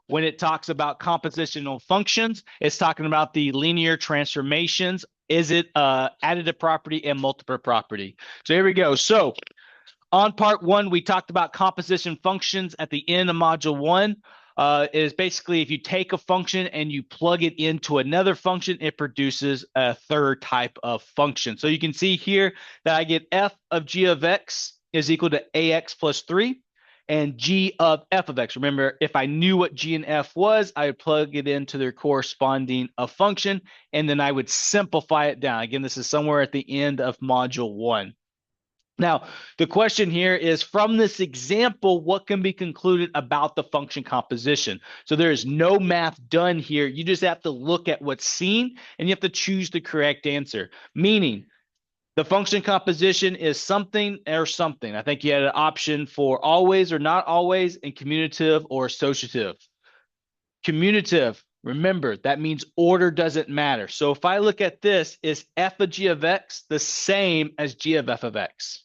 When it talks about compositional functions, it's talking about the linear transformations. Is it additive property and multiple property? So here we go. So on part one, we talked about composition functions at the end of module one. It is basically if you take a function and you plug it into another function, it produces a third type of function. So you can see here that I get f of g of x is equal to ax plus 3 and g of f of x. Remember, if I knew what g and f was, I would plug it into their corresponding function, and then I would simplify it down. Again, this is somewhere at the end of module one. Now, the question here is from this example, what can be concluded about the function composition? So there is no math done here. You just have to look at what's seen and you have to choose the correct answer, meaning the function composition is something or something. I think you had an option for always or not always and commutative or associative. Commutative, remember, that means order doesn't matter. So if I look at this, is f of g of x the same as g of f of x?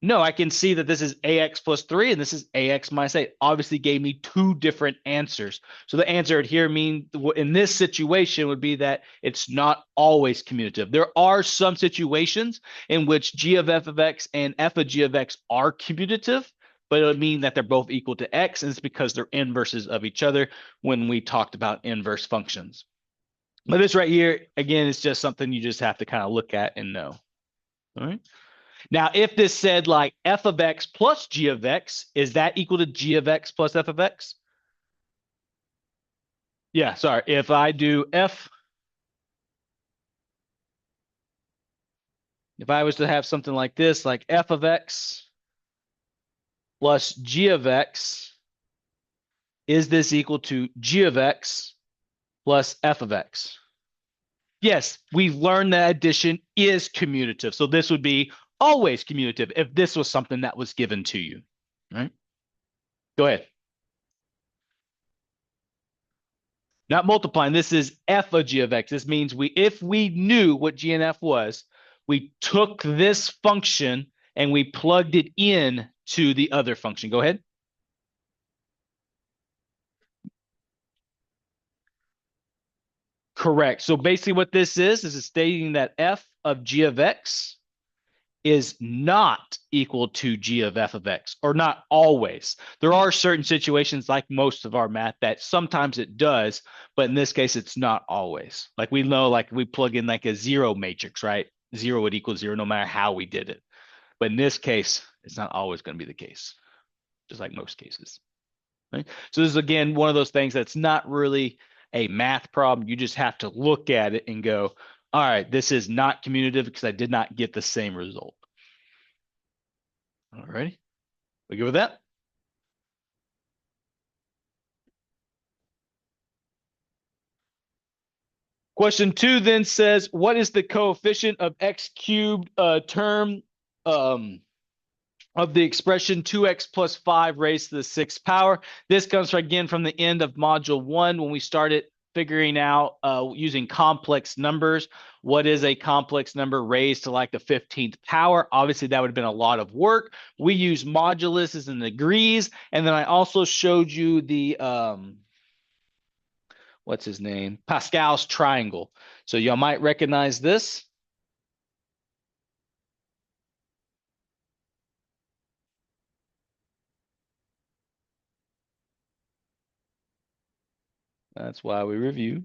No, I can see that this is ax plus 3 and this is ax minus 8. Obviously gave me two different answers. So the answer here in this situation would be that it's not always commutative. There are some situations in which g of f of x and f of g of x are commutative, but it would mean that they're both equal to x, and it's because they're inverses of each other when we talked about inverse functions. But this right here, again, is just something you just have to kind of look at and know. All right. Now, if this said like f of x plus g of x, is that equal to g of x plus f of x? Yeah, sorry. If I do if I was to have something like this, like f of x plus g of x, is this equal to g of x plus f of x? Yes, we've learned that addition is commutative. So this would be always commutative if this was something that was given to you, right? Go ahead. Not multiplying. This is f of g of x. This means if we knew what g and f was, we took this function and we plugged it in to the other function. Go ahead. Correct. So basically what this is stating that f of g of x is not equal to g of f of x, or not always. There are certain situations, like most of our math, that sometimes it does, but in this case, it's not always. Like we know, like we plug in like a zero matrix, right? Zero would equal zero no matter how we did it. But in this case, it's not always going to be the case, just like most cases. Right? So this is, again, one of those things that's not really a math problem. You just have to look at it and go, all right, this is not commutative because I did not get the same result. All righty. We good with that? Question 2 then says, what is the coefficient of x cubed term of the expression 2x plus 5 raised to the 6th power? This comes again from the end of module 1 when we started figuring out using complex numbers. What is a complex number raised to like the 15th power? Obviously, that would have been a lot of work. We use moduluses and degrees. And then I also showed you the, what's his name? Pascal's triangle. So y'all might recognize this. That's why we review.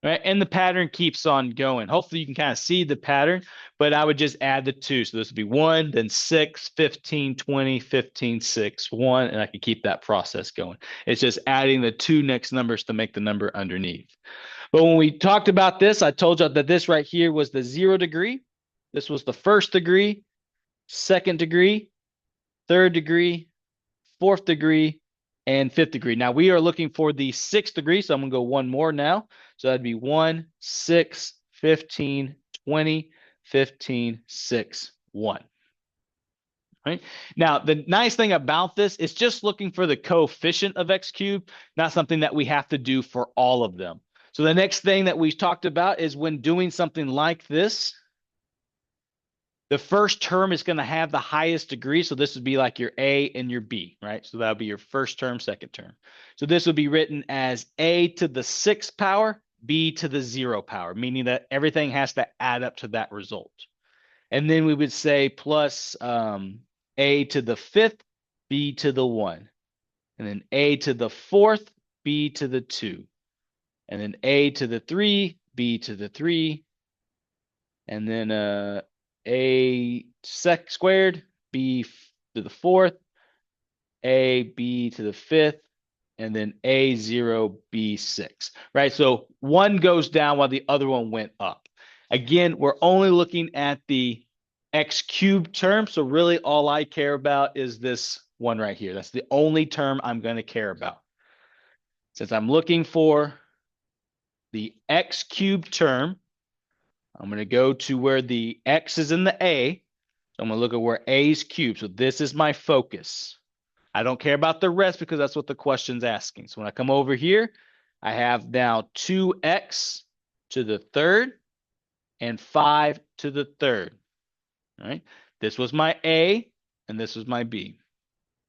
Right, and the pattern keeps on going. Hopefully you can kind of see the pattern, but I would just add the 2. So this would be 1, then 6, 15, 20, 15, 6, 1, and I can keep that process going. It's just adding the 2 next numbers to make the number underneath. But when we talked about this, I told you that this right here was the 0 degree. This was the 1st degree, 2nd degree, 3rd degree, 4th degree, and 5th degree. Now we are looking for the 6th degree, so I'm going to go one more now. So that'd be 1, 6, 15, 20, 15, 6, 1. Right? Now, the nice thing about this is just looking for the coefficient of x cubed, not something that we have to do for all of them. So the next thing that we talked about is when doing something like this, The first term is going to have the highest degree. So this would be like your A and your B, right? So that would be your first term, second term. So this would be written as A to the 6th power, B to the 0 power, meaning that everything has to add up to that result. And then we would say plus A to the 5th, B to the 1. And then A to the 4th, B to the 2. And then A to the 3, B to the 3. And then A sec squared, B to the 4th, A, B to the 5th, and then A0, B6, right? So one goes down while the other one went up. Again, we're only looking at the x cubed term. So really all I care about is this one right here. That's the only term I'm going to care about. Since I'm looking for the x cubed term, I'm going to go to where the x is in the A. So I'm going to look at where A is cubed. So this is my focus. I don't care about the rest because that's what the question's asking. So when I come over here, I have now 2x to the 3rd and 5 to the 3rd. All right. This was my A and this was my B.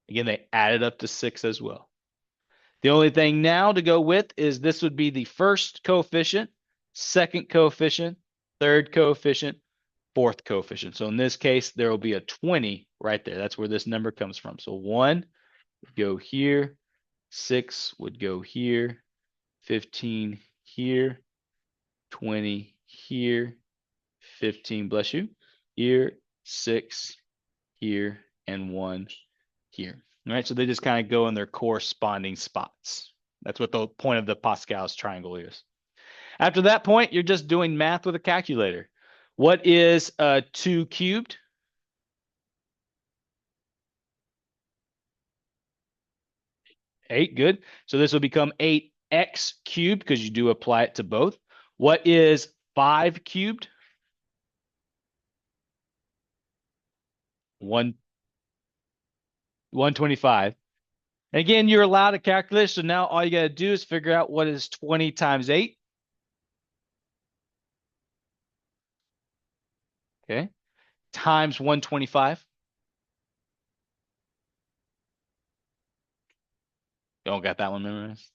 Again, they added up to 6 as well. The only thing now to go with is this would be the first coefficient, second coefficient, third coefficient, fourth coefficient. So in this case, there will be a 20 right there. That's where this number comes from. So 1 would go here, 6 would go here, 15 here, 20 here, 15, bless you, here, 6 here, and 1 here. All right, so they just kind of go in their corresponding spots. That's what the point of the Pascal's triangle is. After that point, you're just doing math with a calculator. What is 2 cubed? 8, good. So this will become 8x cubed because you do apply it to both. What is 5 cubed? 125. And again, you're allowed to calculate. So now all you got to do is figure out what is 20 times 8. Okay. Times 125. You don't got that one memorized?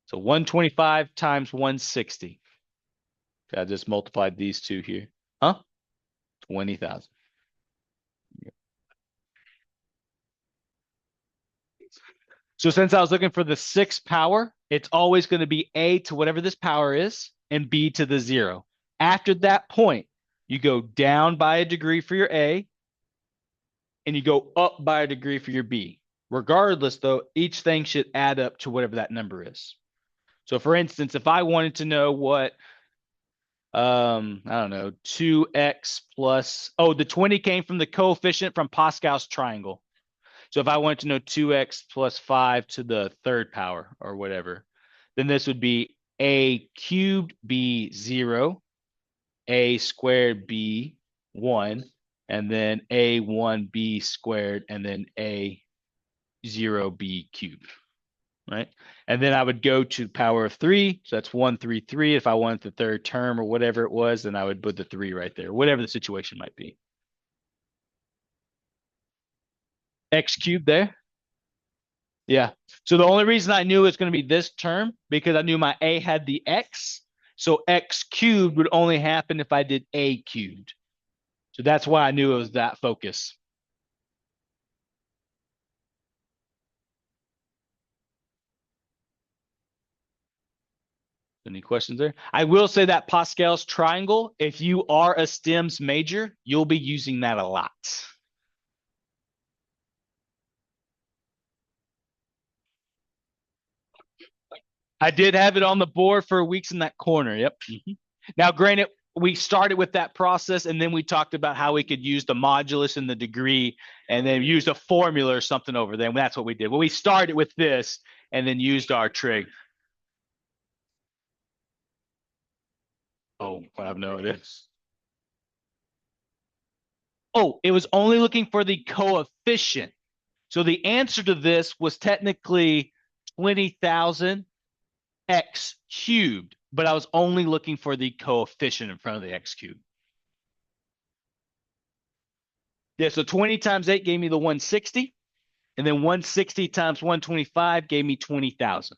So 125 times 160. I just multiplied these two here. Huh? 20,000. So since I was looking for the 6th power, it's always going to be A to whatever this power is and B to the 0. After that point, you go down by a degree for your A and you go up by a degree for your B. Regardless, though, each thing should add up to whatever that number is. So for instance, if I wanted to know what, I don't know, 2x plus, oh, the 20 came from the coefficient from Pascal's triangle. So if I wanted to know 2x plus 5 to the 3rd power or whatever, then this would be a cubed b 0, a squared b 1, and then a1b squared, and then a0b cubed, right? And then I would go to power of 3. So that's 133. If I wanted the 3rd term or whatever it was, then I would put the 3 right there, whatever the situation might be. X cubed there. Yeah. So the only reason I knew it's going to be this term because I knew my A had the X. So X cubed would only happen if I did A cubed. So that's why I knew it was that focus. Any questions there? I will say that Pascal's triangle, if you are a STEMS major, you'll be using that a lot. I did have it on the board for weeks in that corner. Yep. Now, granted, we started with that process and then we talked about how we could use the modulus and the degree and then use a formula or something over there. And that's what we did. Well, we started with this and then used our trig. Oh, I have no idea. Oh, it was only looking for the coefficient. So the answer to this was technically 20,000 x cubed, but I was only looking for the coefficient in front of the x cubed. Yeah, so 20 times 8 gave me the 160, and then 160 times 125 gave me 20,000.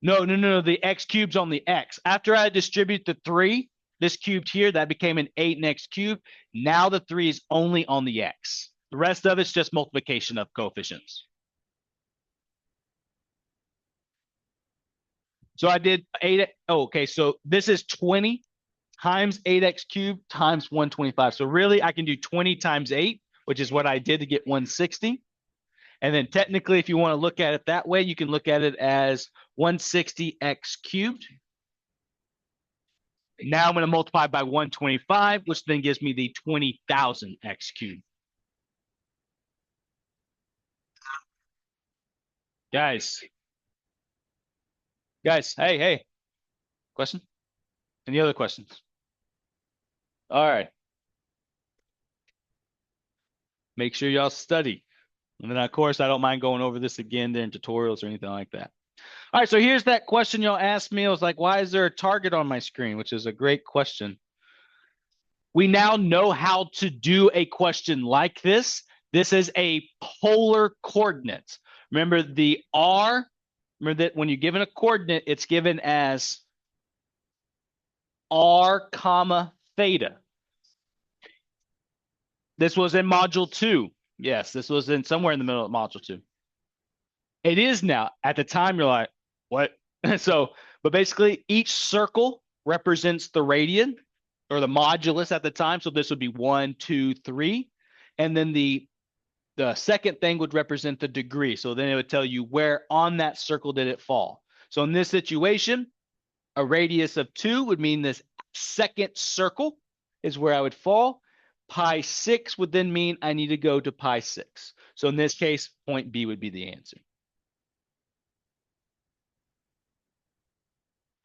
No. The x cube's on the x. After I distribute the 3, this cubed here, that became an 8 and x cubed. Now the 3 is only on the x. The rest of it's just multiplication of coefficients. So I did 8. Oh, okay, so this is 20 times 8x cubed times 125. So really, I can do 20 times 8, which is what I did to get 160. And then technically, if you want to look at it that way, you can look at it as 160x cubed. Now I'm going to multiply by 125, which then gives me the 20,000 x cubed. Guys, hey, question? Any other questions? All right. Make sure y'all study. And then, of course, I don't mind going over this again during tutorials or anything like that. All right, so here's that question y'all asked me. I was like, why is there a target on my screen? Which is a great question. We now know how to do a question like this. This is a polar coordinate. Remember the R, remember that when you're given a coordinate, it's given as R comma theta. This was in module 2. Yes, this was in somewhere in the middle of module 2. It is now. At the time, you're like, what? So, but basically, each circle represents the radian or the modulus at the time. So this would be 1, 2, 3. And then the second thing would represent the degree. So then it would tell you where on that circle did it fall. So in this situation, a radius of 2 would mean this second circle is where I would fall. Pi 6 would then mean I need to go to pi 6. So in this case, point B would be the answer.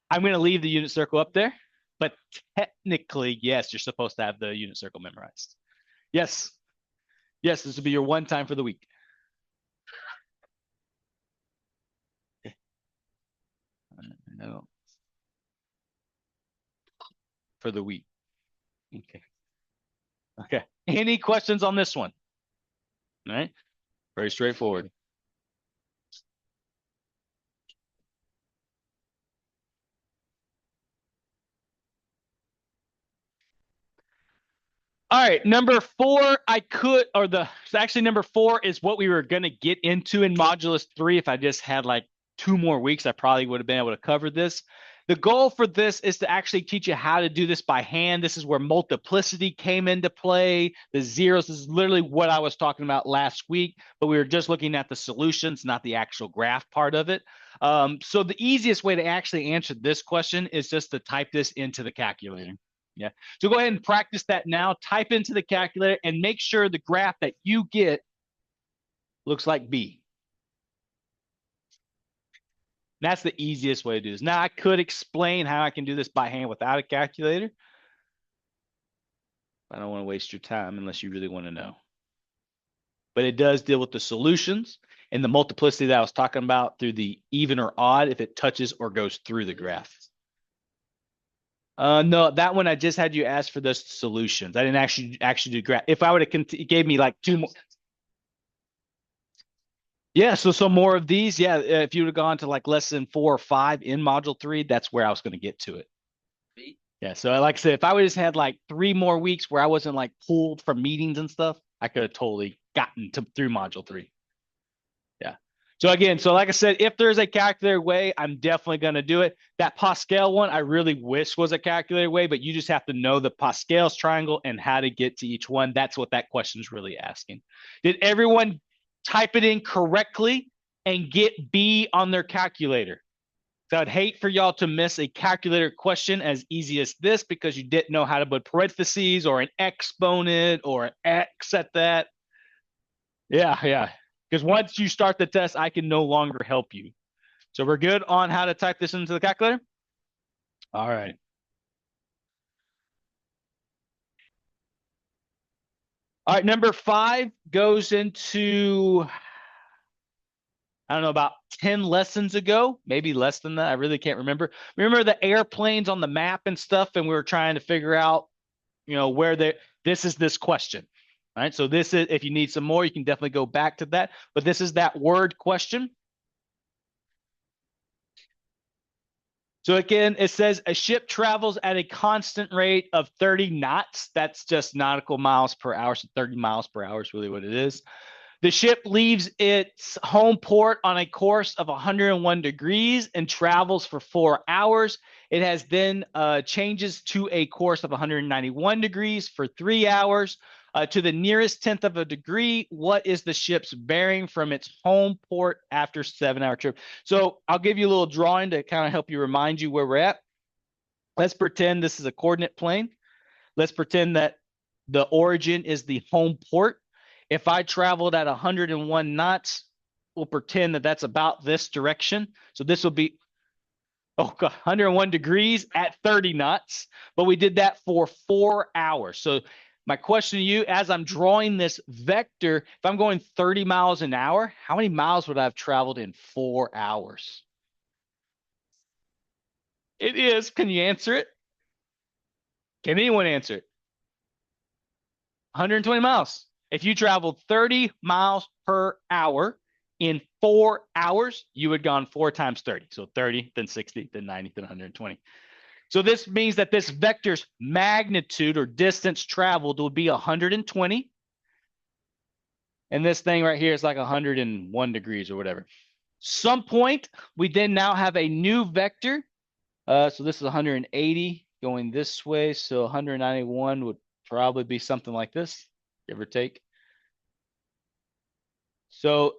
I'm going to leave the unit circle up there, but technically, yes, you're supposed to have the unit circle memorized. Yes. Yes, this will be your one time for the week. No. For the week. Okay. Okay. Any questions on this one? All right. Very straightforward. All right, number 4, actually number 4 is what we were going to get into in modulus 3. If I just had like 2 more weeks, I probably would have been able to cover this. The goal for this is to actually teach you how to do this by hand. This is where multiplicity came into play. The zeros, this is literally what I was talking about last week, but we were just looking at the solutions, not the actual graph part of it. So the easiest way to actually answer this question is just to type this into the calculator. Yeah. So go ahead and practice that now. Type into the calculator and make sure the graph that you get looks like B. That's the easiest way to do this. Now, I could explain how I can do this by hand without a calculator. I don't want to waste your time unless you really want to know. But it does deal with the solutions and the multiplicity that I was talking about through the even or odd if it touches or goes through the graph. No, that one I just had you ask for the solutions. I didn't actually do graph. If I would have it gave me like 2 more. Yeah, so some more of these. Yeah, if you would have gone to like lesson 4 or 5 in module 3, that's where I was going to get to it. Yeah, so like I said, if I would have just had like 3 more weeks where I wasn't like pulled from meetings and stuff, I could have totally gotten through module 3. Yeah. So again, so like I said, if there's a calculator way, I'm definitely going to do it. That Pascal one, I really wish was a calculator way, but you just have to know the Pascal's triangle and how to get to each one. That's what that question is really asking. Did everyone type it in correctly and get B on their calculator? So I'd hate for y'all to miss a calculator question as easy as this because you didn't know how to put parentheses or an exponent or an X at that. Yeah. Because once you start the test, I can no longer help you. So we're good on how to type this into the calculator? All right. All right, number 5 goes into I don't know, about 10 lessons ago, maybe less than that. I really can't remember. Remember the airplanes on the map and stuff, and we were trying to figure out, where this is this question. All right. So this is, if you need some more, you can definitely go back to that. But this is that word question. So again, it says a ship travels at a constant rate of 30 knots. That's just nautical miles per hour. So 30 miles per hour is really what it is. The ship leaves its home port on a course of 101 degrees and travels for 4 hours. It has then changes to a course of 191 degrees for 3 hours. To the nearest tenth of a degree, what is the ship's bearing from its home port after 7 hour trip? So I'll give you a little drawing to kind of help you remind you where we're at. Let's pretend this is a coordinate plane. Let's pretend that the origin is the home port. If I traveled at 101 knots, we'll pretend that that's about this direction. So this will be, oh God, 101 degrees at 30 knots. But we did that for 4 hours. So my question to you, as I'm drawing this vector, if I'm going 30 miles an hour, how many miles would I have traveled in 4 hours? It is. Can you answer it? Can anyone answer it? 120 miles. If you traveled 30 miles per hour in 4 hours, you had gone 4 times 30. So 30, then 60, then 90, then 120. So this means that this vector's magnitude or distance traveled would be 120. And this thing right here is like 101 degrees or whatever. Some point, we then now have a new vector. So this is 180 going this way. So 191 would probably be something like this, give or take. So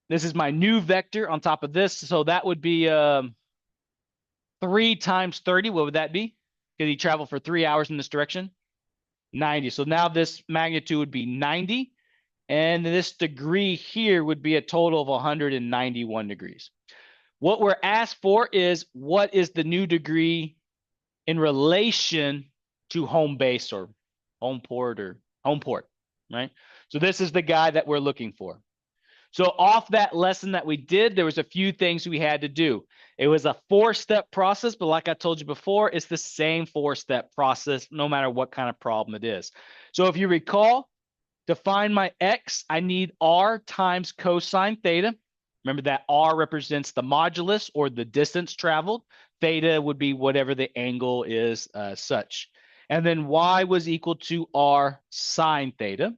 this is my new vector on top of this. So that would be 3 times 30. What would that be? Could he travel for 3 hours in this direction? 90. So now this magnitude would be 90. And this degree here would be a total of 191 degrees. What we're asked for is, what is the new degree in relation to home base or home port, right? So this is the guy that we're looking for. So off that lesson that we did, there was a few things we had to do. It was a 4-step process, but like I told you before, it's the same 4-step process no matter what kind of problem it is. So if you recall, to find my x, I need r times cosine theta. Remember that r represents the modulus or the distance traveled. Theta would be whatever the angle is, such. And then y was equal to r sine theta.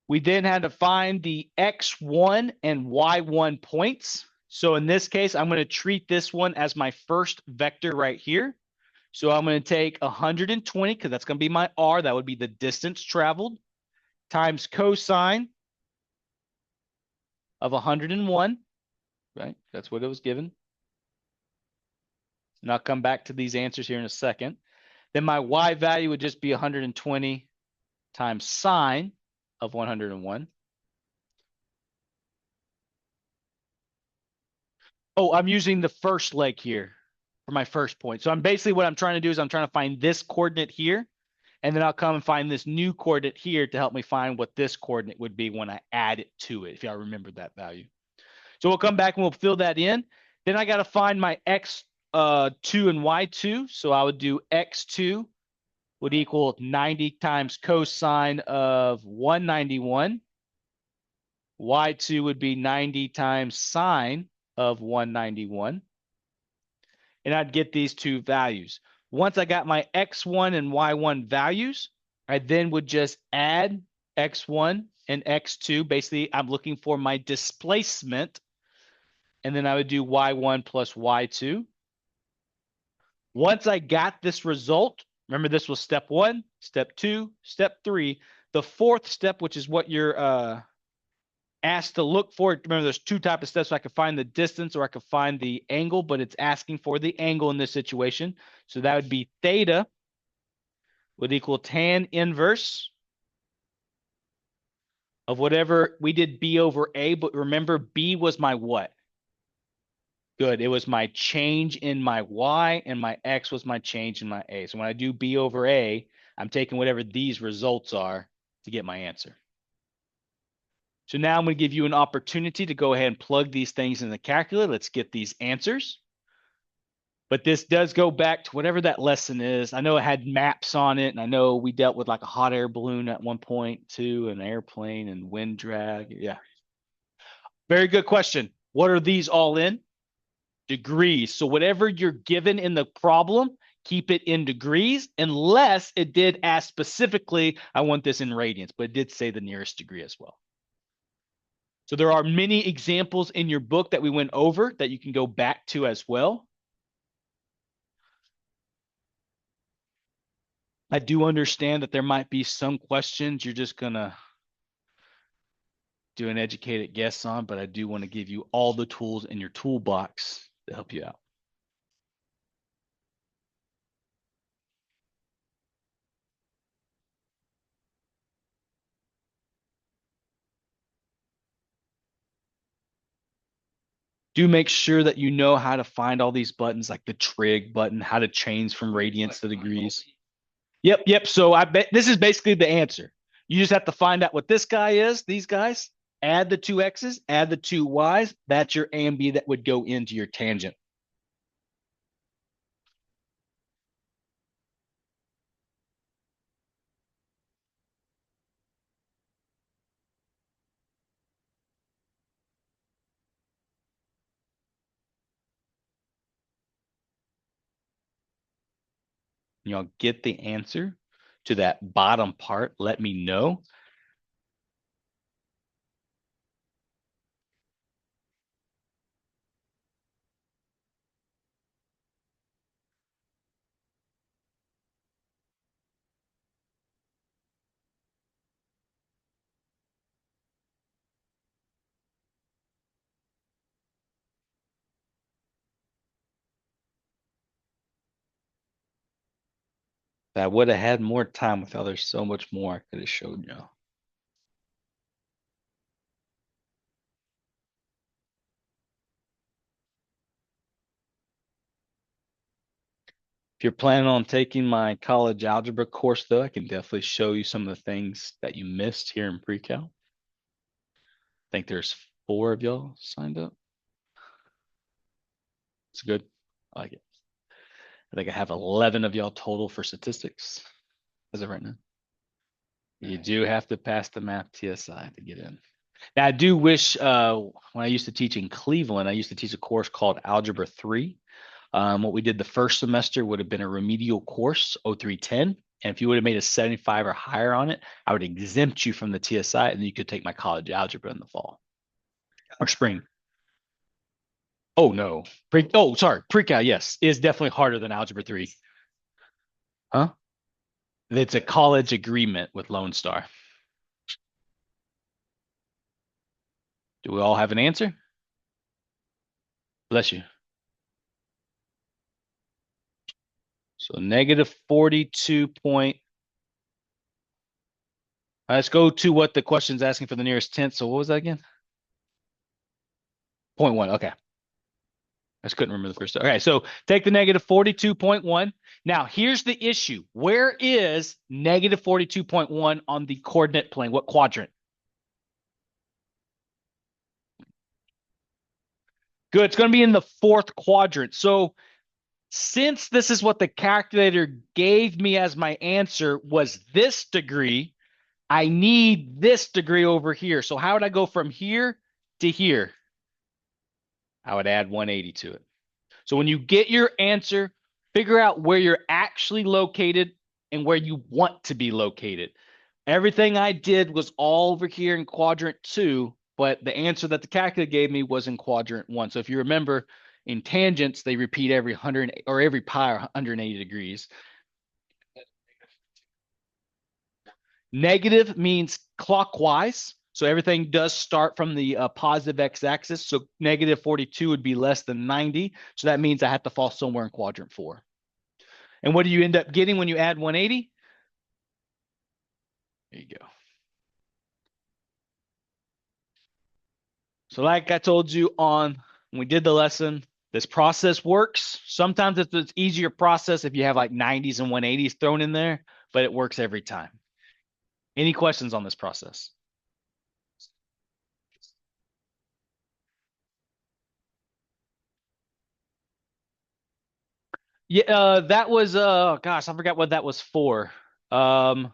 We then had to find the x1 and y1 points. So in this case, I'm going to treat this one as my first vector right here. So I'm going to take 120, because that's going to be my r. That would be the distance traveled, times cosine of 101, right? That's what it was given. And I'll come back to these answers here in a second. Then my y value would just be 120 times sine of 101. Oh, I'm using the first leg here for my first point. So I'm basically, what I'm trying to do is I'm trying to find this coordinate here, and then I'll come and find this new coordinate here to help me find what this coordinate would be when I add it to it, if y'all remember that value. So we'll come back and we'll fill that in. Then I got to find my x2 and y2. So I would do x2 would equal 90 times cosine of 191. Y2 would be 90 times sine of 191. And I'd get these two values. Once I got my x1 and y1 values, I then would just add x1 and x2. Basically, I'm looking for my displacement. And then I would do y1 plus y2. Once I got this result, remember this was step 1, step 2, step 3. The fourth step, which is what you're asked to look for. Remember, there's 2 types of steps. So I could find the distance or I could find the angle, but it's asking for the angle in this situation. So that would be theta would equal tan inverse of whatever we did, b over a. But remember, b was my what? Good. It was my change in my y, and my x was my change in my a. So when I do b over a, I'm taking whatever these results are to get my answer. So now I'm going to give you an opportunity to go ahead and plug these things in the calculator. Let's get these answers. But this does go back to whatever that lesson is. I know it had maps on it, and I know we dealt with like a hot air balloon at one point too, an airplane and wind drag. Yeah. Very good question. What are these all in? Degrees. So whatever you're given in the problem, keep it in degrees, unless it did ask specifically, I want this in radians, but it did say the nearest degree as well. So there are many examples in your book that we went over that you can go back to as well. I do understand that there might be some questions you're just going to do an educated guess on, but I do want to give you all the tools in your toolbox to help you out. Do make sure that you know how to find all these buttons, like the trig button, how to change from radians to degrees. Yep. So I bet this is basically the answer. You just have to find out what this guy is, these guys, add the two X's, add the two Y's. That's your A and B that would go into your tangent. Y'all get the answer to that bottom part. Let me know. If I would have had more time with y'all, there's so much more I could have showed y'all. If you're planning on taking my college algebra course, though, I can definitely show you some of the things that you missed here in pre-cal. I think there's 4 of y'all signed up. It's good. I like it. I think I have 11 of y'all total for statistics as of right now. You do have to pass the math TSI to get in. Now, I do wish when I used to teach in Cleveland, I used to teach a course called Algebra 3. What we did the first semester would have been a remedial course, 0310. And if you would have made a 75 or higher on it, I would exempt you from the TSI, and then you could take my college algebra in the fall or spring. Oh, no. Sorry. Pre-cal, yes, is definitely harder than Algebra 3. Huh? It's a college agreement with Lone Star. Do we all have an answer? Bless you. So negative 42 point. Let's go to what the question's asking for the nearest tenth. So what was that again? 0.1. Okay. I just couldn't remember the first. Okay. So take the negative 42.1. Now here's the issue. Where is negative 42.1 on the coordinate plane? What quadrant? Good. It's going to be in the 4th quadrant. So since this is what the calculator gave me as my answer was this degree, I need this degree over here. So how would I go from here to here? I would add 180 to it. So when you get your answer, figure out where you're actually located and where you want to be located. Everything I did was all over here in quadrant 2, but the answer that the calculator gave me was in quadrant 1. So if you remember, in tangents, they repeat every 100 or every pi or 180 degrees. Negative means clockwise. So everything does start from the positive x-axis. So negative 42 would be less than 90. So that means I have to fall somewhere in quadrant 4. And what do you end up getting when you add 180? There you go. So like I told you when we did the lesson, this process works. Sometimes it's an easier process if you have like 90s and 180s thrown in there, but it works every time. Any questions on this process? Yeah, that was gosh, I forgot what that was for. Um,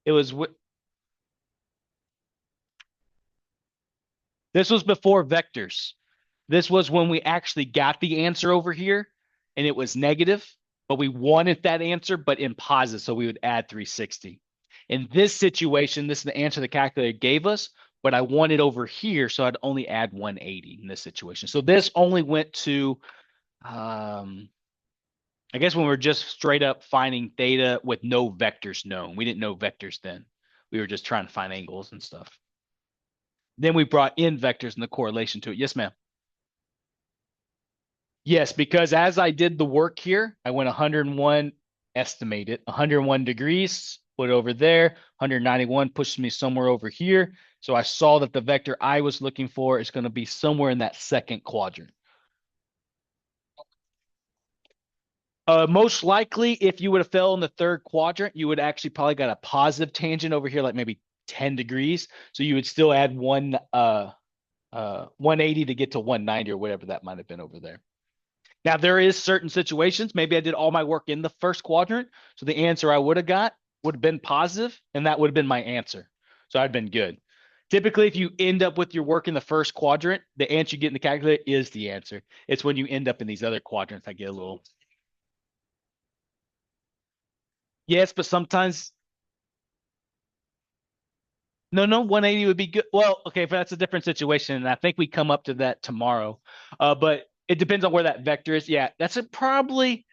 it was this was before vectors. This was when we actually got the answer over here and it was negative, but we wanted that answer, but in positive. So we would add 360. In this situation, this is the answer the calculator gave us, but I want it over here. So I'd only add 180 in this situation. So this only went to, um, I guess when we're just straight up finding theta with no vectors known. We didn't know vectors then. We were just trying to find angles and stuff. Then we brought in vectors and the correlation to it. Yes, ma'am. Yes, because as I did the work here, I went 101, estimate it, 101 degrees, put it over there, 191 pushes me somewhere over here. So I saw that the vector I was looking for is going to be somewhere in that second quadrant. Most likely, if you would have fell in the third quadrant, you would actually probably got a positive tangent over here, like maybe 10 degrees. So you would still add 180 to get to 190 or whatever that might have been over there. Now there is certain situations. Maybe I did all my work in the first quadrant, so the answer I would have got would have been positive, and that would have been my answer. So I'd been good. Typically, if you end up with your work in the first quadrant, the answer you get in the calculator is the answer. It's when you end up in these other quadrants I get a little. Yes, but sometimes no, 180 would be good. Well, okay, but that's a different situation, and I think we come up to that tomorrow. But it depends on where that vector is. Yeah, that's a probably.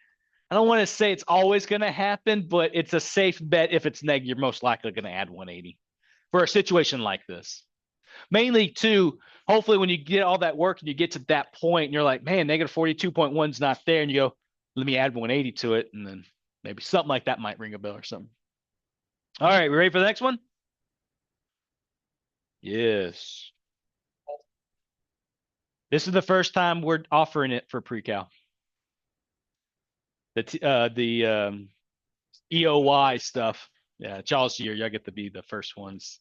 I don't want to say it's always going to happen, but it's a safe bet. If it's negative, you're most likely going to add 180 for a situation like this. Mainly, too, hopefully, when you get all that work and you get to that point, and you're like, man, negative 42.1 is not there, and you go, let me add 180 to it, and then maybe something like that might ring a bell or something. All right, we ready for the next one? Yes. This is the first time we're offering it for pre-cal. The EOY stuff. Yeah, y'all's year. Y'all get to be the first ones.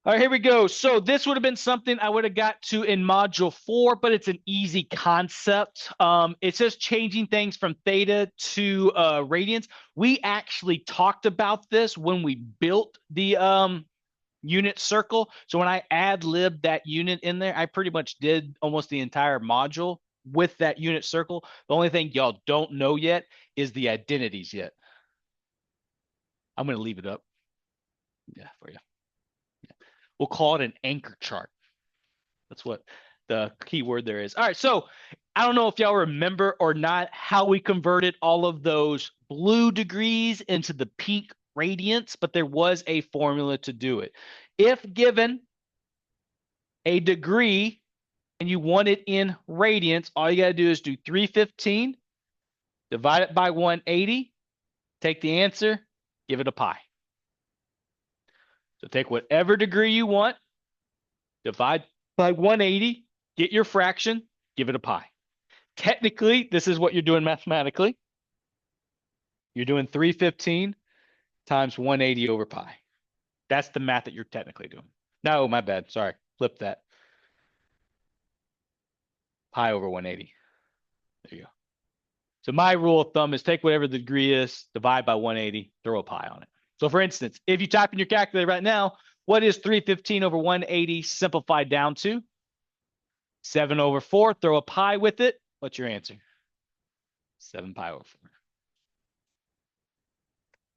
All right, here we go. So this would have been something I would have got to in module 4, but it's an easy concept. It's just changing things from theta to radians. We actually talked about this when we built the unit circle. So when I ad lib that unit in there, I pretty much did almost the entire module with that unit circle. The only thing y'all don't know yet is the identities yet. I'm going to leave it up. Yeah, for you. We'll call it an anchor chart. That's what the key word there is. All right. So I don't know if y'all remember or not how we converted all of those blue degrees into the pink radiants, but there was a formula to do it. If given a degree and you want it in radians, all you got to do is do 315, divide it by 180, take the answer, give it a pi. So take whatever degree you want, divide by 180, get your fraction, give it a pi. Technically, this is what you're doing mathematically. You're doing 315 times 180 over pi. That's the math that you're technically doing. No, my bad. Sorry. Flip that. Pi over 180. There you go. So my rule of thumb is take whatever the degree is, divide by 180, throw a pi on it. So for instance, if you type in your calculator right now, what is 315 over 180 simplified down to? 7 over 4, throw a pi with it. What's your answer? 7 pi over 4.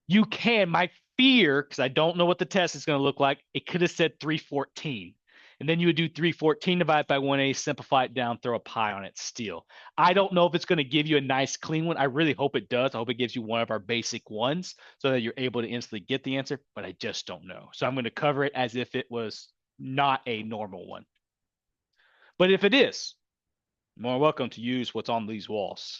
You can. My fear, because I don't know what the test is going to look like, it could have said 314. And then you would do 314 divided by 180, simplify it down, throw a pi on it still. I don't know if it's going to give you a nice clean one. I really hope it does. I hope it gives you one of our basic ones so that you're able to instantly get the answer, but I just don't know. So I'm going to cover it as if it was not a normal one. But if it is, you're more welcome to use what's on these walls.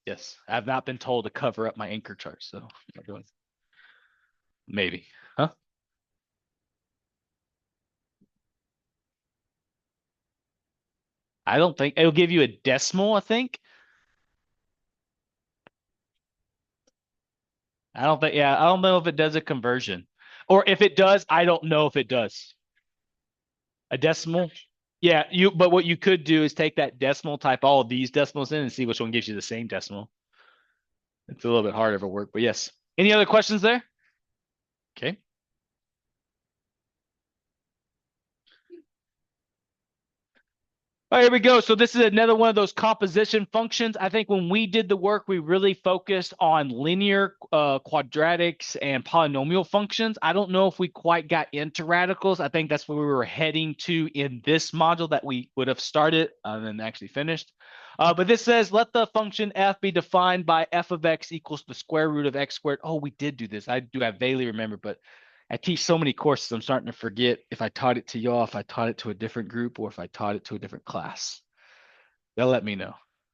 Yes, I have not been told to cover up my anchor chart, so maybe. Huh? I don't think it'll give you a decimal, I think. I don't think, yeah, I don't know if it does a conversion. Or if it does, I don't know if it does. A decimal? Yeah, but what you could do is take that decimal, type all of these decimals in and see which one gives you the same decimal. It's a little bit harder for work, but yes. Any other questions there? Okay. All right, here we go. So this is another one of those composition functions. I think when we did the work, we really focused on linear, quadratics, and polynomial functions. I don't know if we quite got into radicals. I think that's where we were heading to in this module that we would have started and then actually finished. But this says, let the function f be defined by f of x equals the square root of x squared. Oh, we did do this. I vaguely remember, but I teach so many courses, I'm starting to forget if I taught it to y'all, if I taught it to a different group, or if I taught it to a different class. They'll let me know.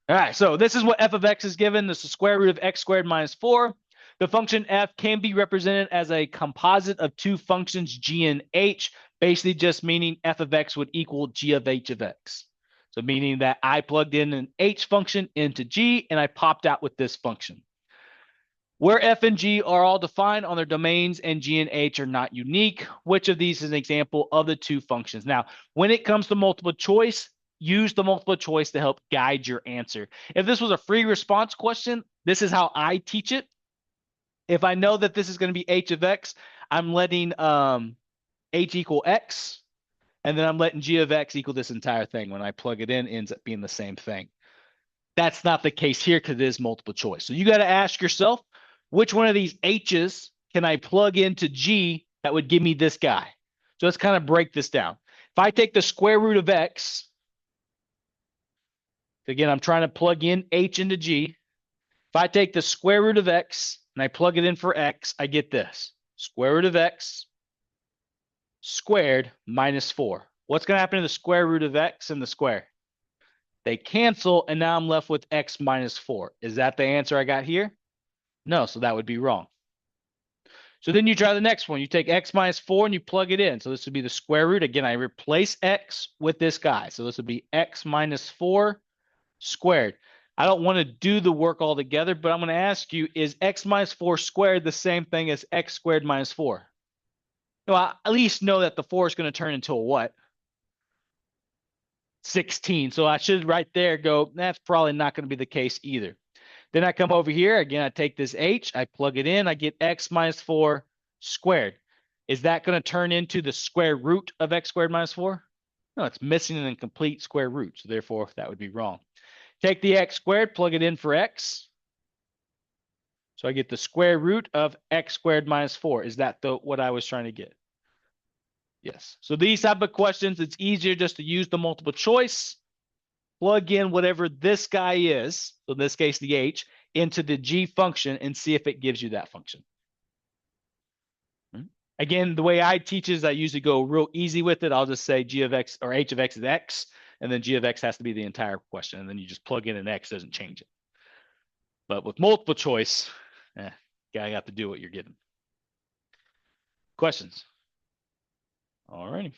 All right, so this is what f of x is given. This is the square root of x squared minus 4. The function f can be represented as a composite of two functions, g and h, basically just meaning f of x would equal g of h of x. So meaning that I plugged in an h function into g, and I popped out with this function. Where f and g are all defined on their domains and g and h are not unique, which of these is an example of the two functions? Now, when it comes to multiple choice, use the multiple choice to help guide your answer. If this was a free response question, this is how I teach it. If I know that this is going to be h of x, I'm letting h equal x, and then I'm letting g of x equal this entire thing. When I plug it in, it ends up being the same thing. That's not the case here because it is multiple choice. So you got to ask yourself, which one of these h's can I plug into g that would give me this guy? So let's kind of break this down. If I take the square root of x, again, I'm trying to plug in h into g. If I take the square root of x and I plug it in for x, I get this. Square root of x squared minus 4. What's going to happen to the square root of x and the square? They cancel, and now I'm left with x minus 4. Is that the answer I got here? No, so that would be wrong. So then you try the next one. You take x minus 4 and you plug it in. So this would be the square root. Again, I replace x with this guy. So this would be x minus 4 squared. I don't want to do the work all together, but I'm going to ask you, is x minus 4 squared the same thing as x squared minus 4? No, I at least know that the 4 is going to turn into a what? 16. So I should right there go, that's probably not going to be the case either. Then I come over here. Again, I take this h, I plug it in, I get x minus 4 squared. Is that going to turn into the square root of x squared minus 4? No, it's missing an incomplete square root. So therefore, that would be wrong. Take the x squared, plug it in for x. So I get the square root of x squared minus 4. Is that what I was trying to get? Yes. So these type of questions, it's easier just to use the multiple choice, plug in whatever this guy is, so in this case the h, into the g function and see if it gives you that function. Again, the way I teach is I usually go real easy with it. I'll just say g of x or h of x is x, and then g of x has to be the entire question, and then you just plug in an x, doesn't change it. But with multiple choice, you got to do what you're getting. Questions? All righty.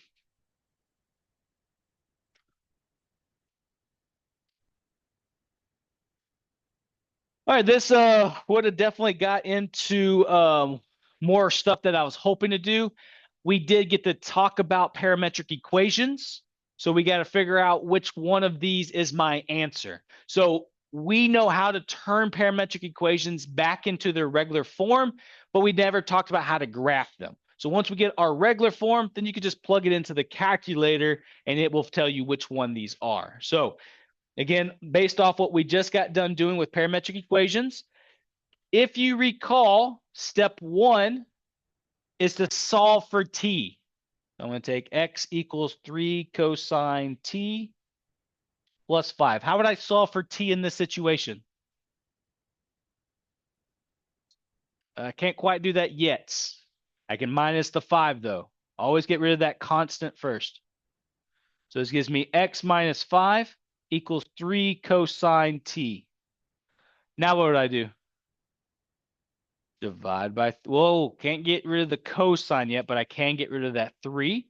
All right, this would have definitely got into more stuff that I was hoping to do. We did get to talk about parametric equations, so we got to figure out which one of these is my answer. So we know how to turn parametric equations back into their regular form, but we never talked about how to graph them. So once we get our regular form, then you can just plug it into the calculator and it will tell you which one these are. So again, based off what we just got done doing with parametric equations, if you recall, step 1 is to solve for t. I'm going to take x equals 3 cosine t plus 5. How would I solve for t in this situation? I can't quite do that yet. I can minus the 5, though. Always get rid of that constant first. So this gives me x minus 5 equals 3 cosine t. Now what would I do? Divide by, whoa, can't get rid of the cosine yet, but I can get rid of that 3.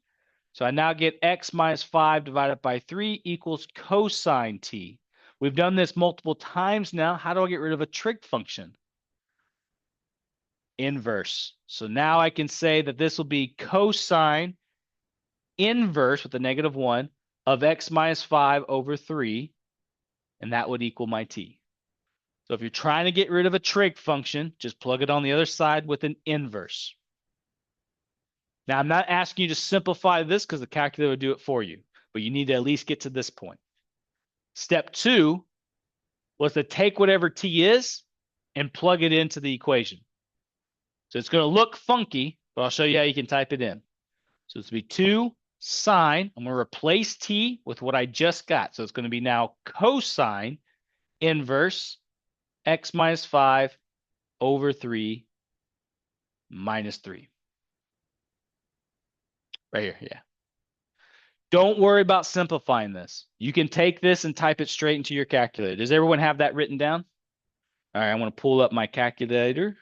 So I now get x minus 5 divided by 3 equals cosine t. We've done this multiple times now. How do I get rid of a trig function? Inverse. So now I can say that this will be cosine inverse with a negative 1 of x minus 5 over 3, and that would equal my t. So if you're trying to get rid of a trig function, just plug it on the other side with an inverse. Now, I'm not asking you to simplify this because the calculator will do it for you, but you need to at least get to this point. Step 2 was to take whatever t is and plug it into the equation. So it's going to look funky, but I'll show you how you can type it in. So it's going to be 2 sine. I'm going to replace t with what I just got. So it's going to be now cosine inverse x minus 5 over 3 minus 3. Right here, yeah. Don't worry about simplifying this. You can take this and type it straight into your calculator. Does everyone have that written down? All right, I'm going to pull up my calculator.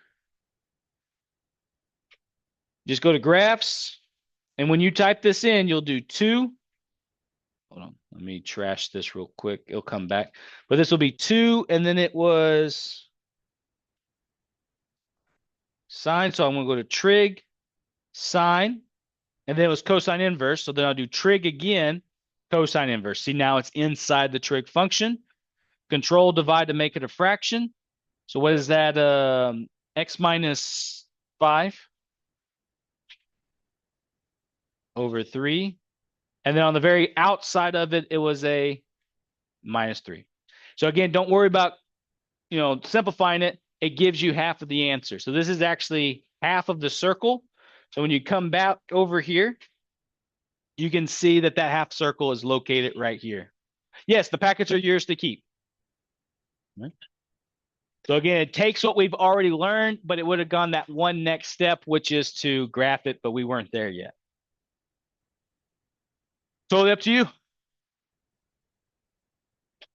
Just go to graphs, and when you type this in, you'll do 2. Hold on, let me trash this real quick. It'll come back. But this will be 2, and then it was sine. So I'm going to go to trig, sine, and then it was cosine inverse. So then I'll do trig again, cosine inverse. See, now it's inside the trig function. Control divide to make it a fraction. So what is that? X minus 5 over 3. And then on the very outside of it, it was a minus 3. So again, don't worry about, simplifying it. It gives you half of the answer. So this is actually half of the circle. So when you come back over here, you can see that that half circle is located right here. Yes, the packets are yours to keep. Right. So again, it takes what we've already learned, but it would have gone that one next step, which is to graph it, but we weren't there yet. Totally up to you.